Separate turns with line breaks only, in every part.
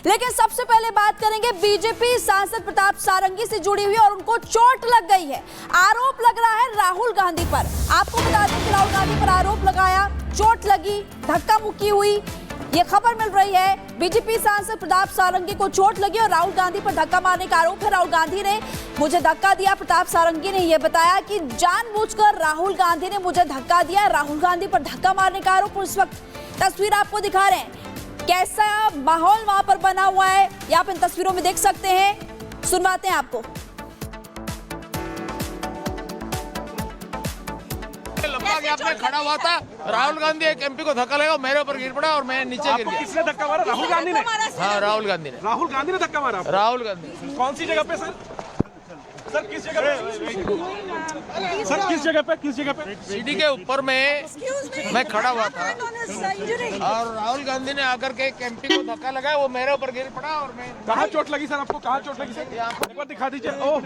लेकिन सबसे पहले बात करेंगे बीजेपी सांसद प्रताप सारंगी से जुड़ी हुई और उनको चोट लग गई है। आरोप लग रहा है राहुल गांधी पर। आपको बता दें कि राहुल गांधी पर आरोप लगाया, चोट लगी, धक्का मुक्की हुई, ये खबर मिल रही है। बीजेपी सांसद प्रताप सारंगी को चोट लगी और राहुल गांधी पर धक्का मारने का आरोप है। राहुल गांधी ने मुझे धक्का दिया, प्रताप सारंगी ने यह बताया कि जानबूझकर राहुल गांधी ने मुझे धक्का दिया। राहुल गांधी पर धक्का मारने का आरोप। उस वक्त तस्वीर आपको दिखा रहे हैं, कैसा माहौल वहां पर बना हुआ है, ये आप इन तस्वीरों में देख सकते हैं। सुनवाते हैं आपको।
आपने खड़ा हुआ था, राहुल गांधी एक एमपी को धक्का लगा, मेरे ऊपर गिर पड़ा और मैं नीचे गिर गया।
किसने धक्का मारा? राहुल गांधी ने?
हाँ, राहुल गांधी ने।
राहुल गांधी ने धक्का मारा?
राहुल गांधी।
कौन सी जगह पे सर? सर किस जगह पे? सर किस जगह पे? किस जगह पे?
सीढ़ी के ऊपर में मैं खड़ा हुआ था और राहुल गांधी ने आकर के एक एमपी को धक्का लगाया, वो मेरे ऊपर गिर पड़ा और मैं।
कहाँ चोट लगी सर आपको? कहाँ चोट लगी सर? एक बार दिखा दीजिए। ओह,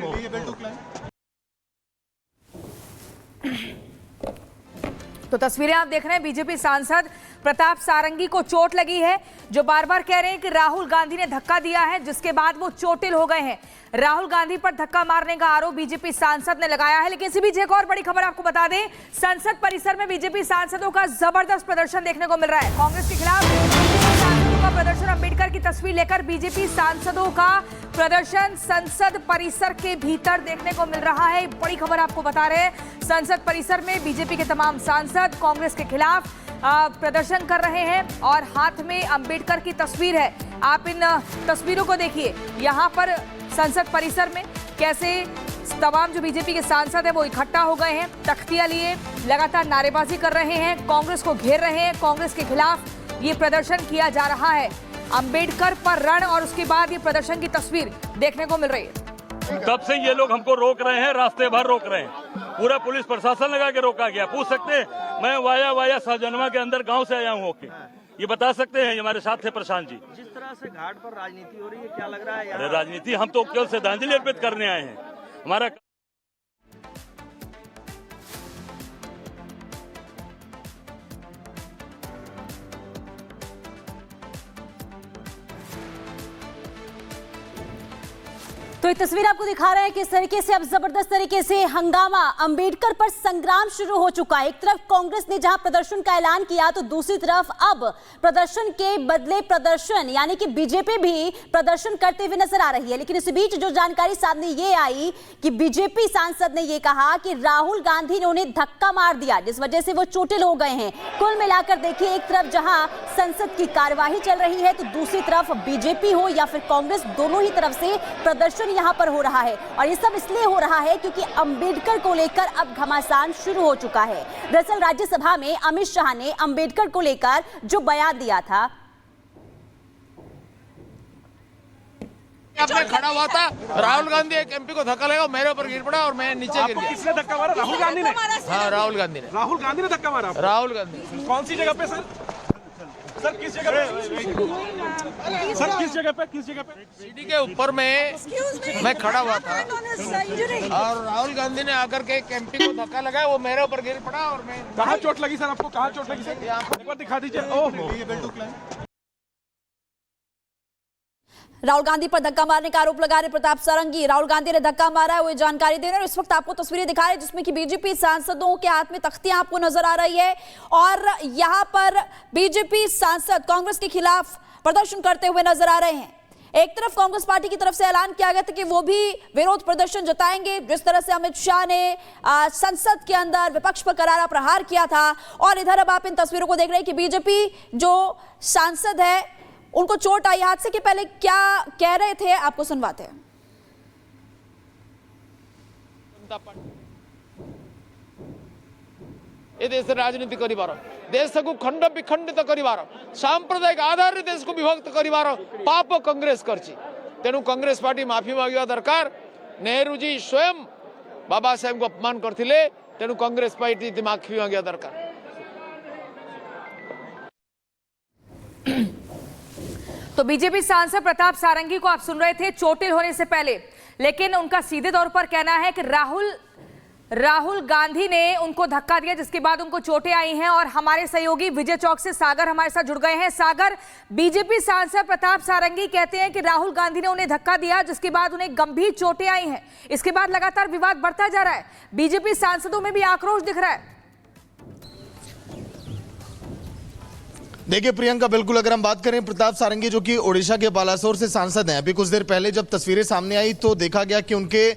तो तस्वीरें आप देख रहे हैं, बीजेपी सांसद प्रताप सारंगी को चोट लगी है, जो बार बार कह रहे हैं कि राहुल गांधी ने धक्का दिया है, जिसके बाद वो चोटिल हो गए हैं। राहुल गांधी पर धक्का मारने का आरोप बीजेपी सांसद ने लगाया है। लेकिन इसी बीच एक और बड़ी खबर आपको बता दें, संसद परिसर में बीजेपी सांसदों का जबरदस्त प्रदर्शन देखने को मिल रहा है। कांग्रेस के खिलाफ सांसदों का प्रदर्शन, अंबेडकर की तस्वीर लेकर बीजेपी सांसदों का प्रदर्शन संसद परिसर के भीतर देखने को मिल रहा है। बड़ी खबर आपको बता रहे हैं, संसद परिसर में बीजेपी के तमाम सांसद कांग्रेस के खिलाफ प्रदर्शन कर रहे हैं और हाथ में अंबेडकर की तस्वीर है। आप इन तस्वीरों को देखिए, यहाँ पर संसद परिसर में कैसे तमाम जो बीजेपी के सांसद हैं वो इकट्ठा हो गए हैं, तख्तियां लिए लगातार नारेबाजी कर रहे हैं, कांग्रेस को घेर रहे हैं। कांग्रेस के खिलाफ ये प्रदर्शन किया जा रहा है। अंबेडकर पर रण और उसके बाद ये प्रदर्शन की तस्वीर देखने को मिल रही है।
तब से ये लोग हमको रोक रहे हैं, रास्ते भर रोक रहे हैं, पूरा पुलिस प्रशासन लगा के रोका गया। पूछ सकते हैं, मैं वाया सहजनवा के अंदर गांव से आया हूँ होके, ये बता सकते हैं हमारे साथ थे प्रशांत जी।
जिस तरह से घाट पर राजनीति हो रही है, क्या लग रहा है?
अरे राजनीति, हम तो केवल श्रद्धांजलि अर्पित करने आए हैं। हमारा
तो ये तस्वीर आपको दिखा रहे हैं किस तरीके से अब जबरदस्त तरीके से हंगामा, अंबेडकर पर संग्राम शुरू हो चुका है। एक तरफ कांग्रेस ने जहां प्रदर्शन का ऐलान किया, तो दूसरी तरफ अब प्रदर्शन के बदले प्रदर्शन, यानी कि बीजेपी भी प्रदर्शन करते हुए नजर आ रही है। लेकिन इस बीच जो जानकारी सामने ये आई कि बीजेपी सांसद ने ये कहा कि राहुल गांधी ने उन्हें धक्का मार दिया, जिस वजह से वो चोटिल हो गए हैं। कुल मिलाकर देखिए, एक तरफ जहां संसद की कार्यवाही चल रही है, तो दूसरी तरफ बीजेपी हो या फिर कांग्रेस, दोनों ही तरफ से प्रदर्शन यहां पर हो रहा है। और ये सब इसलिए हो रहा है क्योंकि अंबेडकर को लेकर अब घमासान शुरू हो चुका है। दरअसल राज्यसभा में अमित शाह ने अंबेडकर को लेकर जो बयान दिया था,
आपने खड़ा हुआ था, राहुल गांधी एक एमपी को धक्का लगा, मेरे ऊपर गिर पड़ा और मैं नीचे गिर गया।
किसने धक्का मारा? राहुल गांधी ने?
हाँ, राहुल गांधी ने।
राहुल गांधी ने धक्का मारा?
राहुल गांधी।
कौन सी जगह पे सर? सर किस जगह पे? सर किस जगह पे? किस जगह पे?
सीढ़ी के ऊपर में मैं खड़ा हुआ था और राहुल गांधी ने आकर के एक एमपी को धक्का लगाया, वो मेरे ऊपर गिर पड़ा और मैं।
कहाँ चोट लगी सर आपको? कहाँ चोट लगी सर? एक बार दिखा दीजिए। ओह,
राहुल गांधी पर धक्का मारने का आरोप लगा रहे प्रताप सारंगी। राहुल गांधी ने धक्का मारा है, वो जानकारी दे रहे हैं और इस वक्त आपको तस्वीरें दिखा रहे हैं जिसमें कि बीजेपी सांसदों के हाथ में तख्तियां आपको नजर आ रही है और यहां पर बीजेपी सांसद कांग्रेस के खिलाफ प्रदर्शन करते हुए नजर आ रहे हैं। एक तरफ कांग्रेस पार्टी की तरफ से ऐलान किया गया था कि वो भी विरोध प्रदर्शन जताएंगे, जिस तरह से अमित शाह ने संसद के अंदर विपक्ष पर करारा प्रहार किया था। और इधर अब आप इन तस्वीरों को देख रहे हैं कि बीजेपी जो सांसद है उनको चोट आई। हादसे के पहले क्या कह रहे थे, आपको सुनवाते हैं।
ए देश राजनीति करिवार, देश को खंड विखंडित करिवार, सांप्रदायिक आधार देश को विभक्त करिवार पाप कांग्रेस करछि। तेणु कांग्रेस पार्टी माफी मांगिवा दरकार। नेहरू जी स्वयं बाबा साहेब को अपमान करथिले, तेणु कांग्रेस पार्टी माफी मांगिवा दरकार।
तो बीजेपी सांसद प्रताप सारंगी को आप सुन रहे थे चोटिल होने से पहले, लेकिन उनका सीधे तौर पर कहना है कि राहुल राहुल गांधी ने उनको धक्का दिया, जिसके बाद उनको चोटें आई हैं। और हमारे सहयोगी विजय चौक से सागर हमारे साथ जुड़ गए हैं। सागर, बीजेपी सांसद प्रताप सारंगी कहते हैं कि राहुल गांधी ने उन्हें धक्का दिया, जिसके बाद उन्हें गंभीर चोटें आई हैं। इसके बाद लगातार विवाद बढ़ता जा रहा है, बीजेपी सांसदों में भी आक्रोश दिख रहा है।
देखिए प्रियंका, बिल्कुल अगर हम बात करें प्रताप सारंगी जो कि ओडिशा के बालासोर से सांसद हैं, अभी कुछ देर पहले जब तस्वीरें सामने आई तो देखा गया कि उनके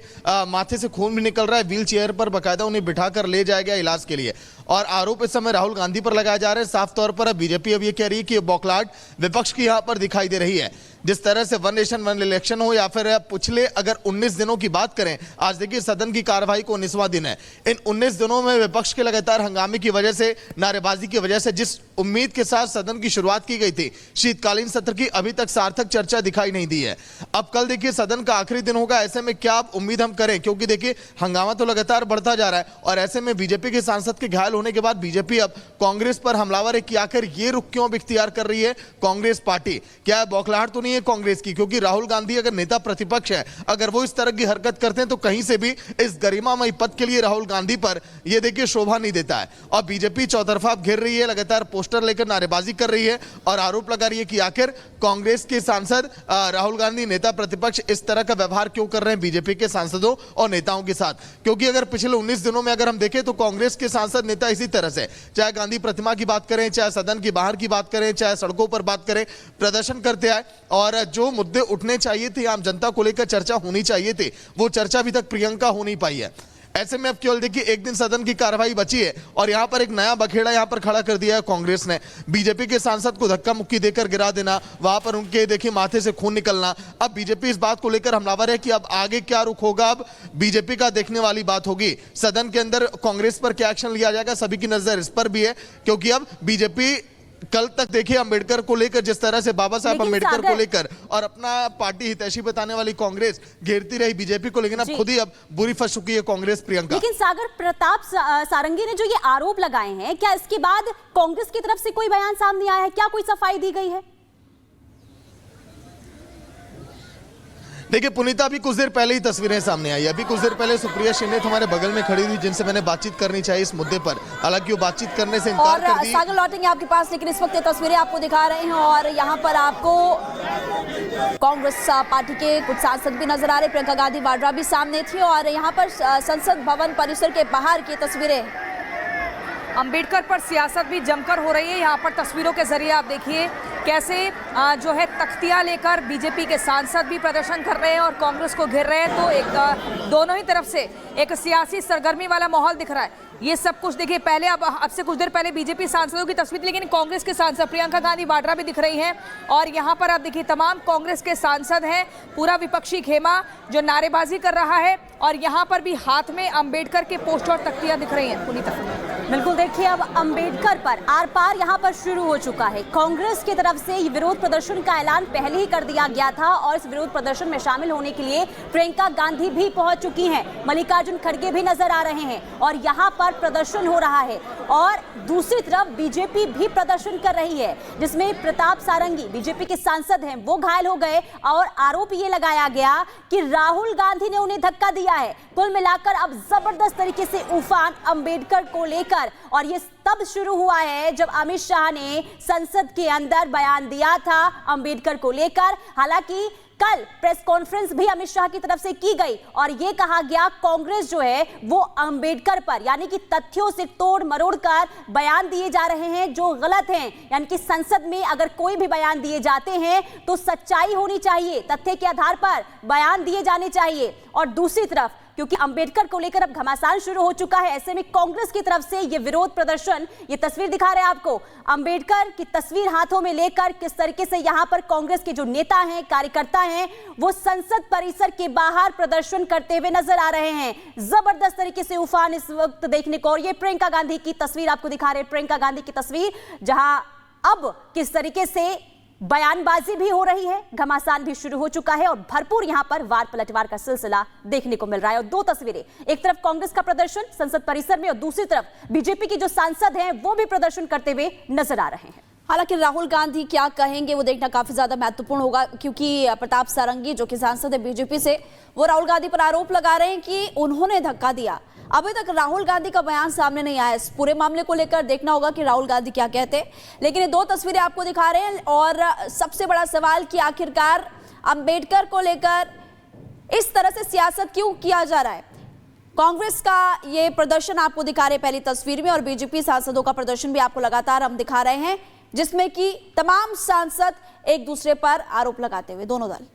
माथे से खून भी निकल रहा है। व्हील चेयर पर बकायदा उन्हें बिठाकर ले जाया गया इलाज के लिए। और आरोप इस समय राहुल गांधी पर लगाया जा रहा है। साफ तौर पर अब बीजेपी अब ये कह रही है कि बौखलाहट विपक्ष की यहां पर दिखाई दे रही है। जिस तरह से वन नेशन वन इलेक्शन हो या फिर पिछले अगर 19 दिनों की बात करें, आज देखिए सदन की कार्यवाही को 19वां दिन है। इन 19 दिनों में विपक्ष के लगातार हंगामे की वजह से, नारेबाजी की वजह से जिस उम्मीद के साथ सदन की शुरुआत की गई थी शीतकालीन सत्र की, अभी तक सार्थक चर्चा दिखाई नहीं दी है। अब कल देखिए सदन का आखिरी दिन होगा, ऐसे में क्या उम्मीद हम करें, क्योंकि देखिए हंगामा तो लगातार बढ़ता जा रहा है। और ऐसे में बीजेपी के सांसद के घायल होने के बाद बीजेपी अब कांग्रेस पर हमलावर है कि आखिर ये रुख क्यों अब इख्तियार कर रही है कांग्रेस पार्टी। क्या बौखलाहट तो नहीं है कांग्रेस की? क्योंकि राहुल गांधी अगर नेता प्रतिपक्ष है, अगर वो इस तरह की हरकत करते हैं तो कहीं से भी इस गरिमामयी पद के लिए राहुल गांधी पर ये देखिए शोभा नहीं देता है। और बीजेपी चौतरफा घेर रही है, लगातार पोस्टर लेकर नारेबाजी कर रही है और आरोप लगा रही है कि आखिर कांग्रेस के सांसद राहुल गांधी नेता प्रतिपक्ष इस तरह का व्यवहार क्यों कर रहे हैं बीजेपी के सांसदों और नेताओं के साथ। क्योंकि अगर पिछले 19 दिनों में अगर हम देखें तो कांग्रेस के सांसद नेता इसी तरह से, चाहे गांधी प्रतिमा की बात करें, चाहे सदन की बाहर की बात करें, चाहे सड़कों पर बात करें, प्रदर्शन करते आए। और जो मुद्दे उठने चाहिए थे, आम जनता को लेकर चर्चा होनी चाहिए थी, वो चर्चा अभी तक प्रियंका हो नहीं पाई है। ऐसे में अब केवल देखिए एक दिन सदन की कार्रवाई बची है और यहां पर एक नया बखेड़ा यहां पर खड़ा कर दिया है कांग्रेस ने। बीजेपी के सांसद को धक्का मुक्की देकर गिरा देना, वहां पर उनके देखिए माथे से खून निकलना। अब बीजेपी इस बात को लेकर हमलावर है कि अब आगे क्या रुख होगा, अब बीजेपी का देखने वाली बात होगी। सदन के अंदर कांग्रेस पर क्या एक्शन लिया जाएगा, सभी की नजर इस पर भी है। क्योंकि अब बीजेपी कल तक देखिए अंबेडकर को लेकर, जिस तरह से बाबा साहब अंबेडकर को लेकर और अपना पार्टी हितैषी बताने वाली कांग्रेस घेरती रही बीजेपी को, लेकिन अब खुद ही अब बुरी फंस चुकी है कांग्रेस प्रियंका।
लेकिन सागर, प्रताप सारंगी ने जो ये आरोप लगाए हैं, क्या इसके बाद कांग्रेस की तरफ से कोई बयान सामने आया है? क्या कोई सफाई दी गई है?
देखिए पुनीता, अभी कुछ देर पहले ही तस्वीरें सामने आई। अभी कुछ देर पहले सुप्रिया शिंदे हमारे बगल में खड़ी थी, जिनसे मैंने बातचीत करनी चाहिए इस मुद्दे पर। हालांकि वो बातचीत करने से इनकार कर दी।
सागर लौटेंगे आपके पास, लेकिन इस वक्त ये तस्वीरें आपको दिखा रहे हैं और यहाँ पर आपको कांग्रेस पार्टी के कुछ सांसद भी नजर आ रहे। प्रियंका गांधी वाड्रा भी सामने थी और यहाँ पर संसद भवन परिसर के बाहर की तस्वीरें।
अंबेडकर पर सियासत भी जमकर हो रही है। यहाँ पर तस्वीरों के जरिए आप देखिए कैसे जो है तख्तियां लेकर बीजेपी के सांसद भी प्रदर्शन कर रहे हैं और कांग्रेस को घेर रहे हैं। तो एक दोनों ही तरफ से एक सियासी सरगर्मी वाला माहौल दिख रहा है। ये सब कुछ देखिए, पहले अब से कुछ देर पहले बीजेपी सांसदों की तस्वीर, लेकिन कांग्रेस के सांसद प्रियंका गांधी वाड्रा भी दिख रही हैं। और यहाँ पर आप देखिए तमाम कांग्रेस के सांसद हैं, पूरा विपक्षी खेमा जो नारेबाजी कर रहा है। और यहाँ पर भी हाथ में अंबेडकर के पोस्टर और तख्तियां दिख रही हैं। पुनीता,
बिल्कुल देखिए, अब अंबेडकर पर आर पार यहाँ पर शुरू हो चुका है। कांग्रेस की तरफ से विरोध प्रदर्शन का ऐलान पहले ही कर दिया गया था और इस विरोध प्रदर्शन में शामिल होने के लिए प्रियंका गांधी भी पहुंच चुकी हैं, मल्लिकार्जुन खड़गे भी नजर आ रहे हैं और यहाँ पर प्रदर्शन हो रहा है। और दूसरी तरफ बीजेपी भी प्रदर्शन कर रही है, जिसमें प्रताप सारंगी बीजेपी के सांसद हैं, वो घायल हो गए और आरोप ये लगाया गया कि राहुल गांधी ने उन्हें धक्का दिया है। कुल मिलाकर अब जबरदस्त तरीके से उफान अंबेडकर को लेकर, और ये तब शुरू हुआ है जब अमित शाह ने संसद के अंदर बयान दिया था अंबेडकर को लेकर। हालांकि कल प्रेस कॉन्फ्रेंस भी अमित शाह की तरफ से की गई और यह कहा गया कांग्रेस जो है वो अंबेडकर पर, यानी कि तथ्यों से तोड़ मरोड़ कर बयान दिए जा रहे हैं जो गलत हैं। यानी कि संसद में अगर कोई भी बयान दिए जाते हैं तो सच्चाई होनी चाहिए, तथ्य के आधार पर बयान दिए जाने चाहिए। और दूसरी तरफ क्योंकि अंबेडकर को लेकर अब घमासान शुरू हो चुका है, ऐसे में कांग्रेस की तरफ से ये विरोध प्रदर्शन, ये तस्वीर दिखा रहे हैं आपको, अंबेडकर की तस्वीर हाथों में लेकर किस तरीके से यहां पर कांग्रेस के जो नेता हैं, कार्यकर्ता हैं, वो संसद परिसर के बाहर प्रदर्शन करते हुए नजर आ रहे हैं। जबरदस्त तरीके से उफान इस वक्त देखने को। और ये प्रियंका गांधी की तस्वीर आपको दिखा रहे हैं, प्रियंका गांधी की तस्वीर, जहां अब किस तरीके से बयानबाजी भी हो रही है, घमासान भी शुरू हो चुका है और भरपूर यहां पर वार पलटवार का सिलसिला देखने को मिल रहा है। और दो तस्वीरें, एक तरफ कांग्रेस का प्रदर्शन संसद परिसर में और दूसरी तरफ बीजेपी के जो सांसद हैं वो भी प्रदर्शन करते हुए नजर आ रहे हैं। हालांकि राहुल गांधी क्या कहेंगे वो देखना काफी ज्यादा महत्वपूर्ण होगा, क्योंकि प्रताप सारंगी जो कि सांसद है बीजेपी से, वो राहुल गांधी पर आरोप लगा रहे हैं कि उन्होंने धक्का दिया। अभी तक राहुल गांधी का बयान सामने नहीं आया। इस पूरे मामले को लेकर देखना होगा कि राहुल गांधी क्या कहते हैं। लेकिन ये दो तस्वीरें आपको दिखा रहे हैं और सबसे बड़ा सवाल कि आखिरकार अंबेडकर को लेकर इस तरह से सियासत क्यों किया जा रहा है। कांग्रेस का ये प्रदर्शन आपको दिखा रहे हैं पहली तस्वीर में, और बीजेपी सांसदों का प्रदर्शन भी आपको लगातार हम दिखा रहे हैं, जिसमें कि तमाम सांसद एक दूसरे पर आरोप लगाते हुए, दोनों दल।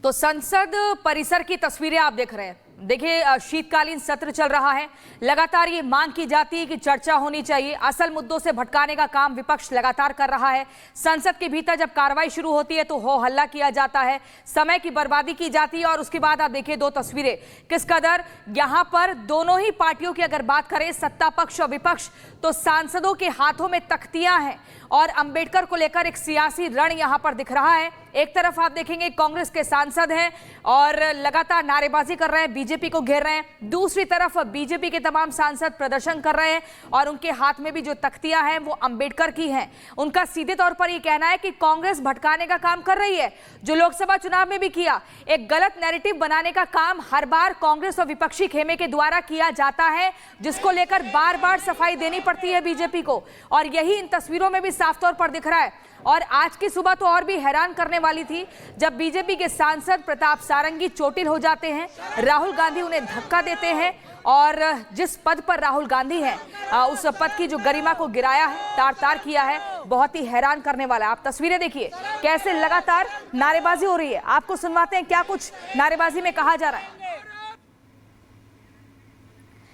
तो संसद परिसर की तस्वीरें आप देख रहे हैं। देखिए, शीतकालीन सत्र चल रहा है। लगातार ये मांग की जाती है कि चर्चा होनी चाहिए। असल मुद्दों से भटकाने का काम विपक्ष लगातार कर रहा है। संसद के भीतर जब कार्रवाई शुरू होती है तो हो हल्ला किया जाता है, समय की बर्बादी की जाती है। और उसके बाद आप देखिए दो तस्वीरें, किस कदर यहां पर दोनों ही पार्टियों की अगर बात करें, सत्ता पक्ष और विपक्ष, तो सांसदों के हाथों में तख्तियां हैं और अंबेडकर को लेकर एक सियासी रण यहां पर दिख रहा है। एक तरफ आप देखेंगे कांग्रेस के सांसद हैं और लगातार नारेबाजी कर रहे हैं, बीजेपी को घेर रहे हैं। दूसरी तरफ बीजेपी के तमाम सांसद प्रदर्शन कर रहे हैं और उनके हाथ में भी जो तख्तियां हैं वो अंबेडकर की हैं। उनका सीधे तौर पर यह कहना है कि कांग्रेस भटकाने का काम कर रही है, जो लोकसभा चुनाव में भी किया। एक गलत नैरेटिव बनाने का काम हर बार कांग्रेस और विपक्षी खेमे के द्वारा किया जाता है, जिसको लेकर बार बार सफाई देनी पड़ती है बीजेपी को। और यही इन तस्वीरों में भी साफ तौर पर दिख रहा है। और आज की सुबह तो और भी हैरान करने वाली थी, जब बीजेपी के सांसद प्रताप सारंगी चोटिल हो जाते हैं, राहुल गांधी उन्हें धक्का देते हैं और जिस पद पर राहुल गांधी हैं उस पद की जो गरिमा को गिराया है, तार तार किया है। बहुत ही हैरान करने वाला है। आप तस्वीरें देखिए कैसे लगातार नारेबाजी हो रही है। आपको सुनवाते हैं क्या कुछ नारेबाजी में कहा जा रहा है।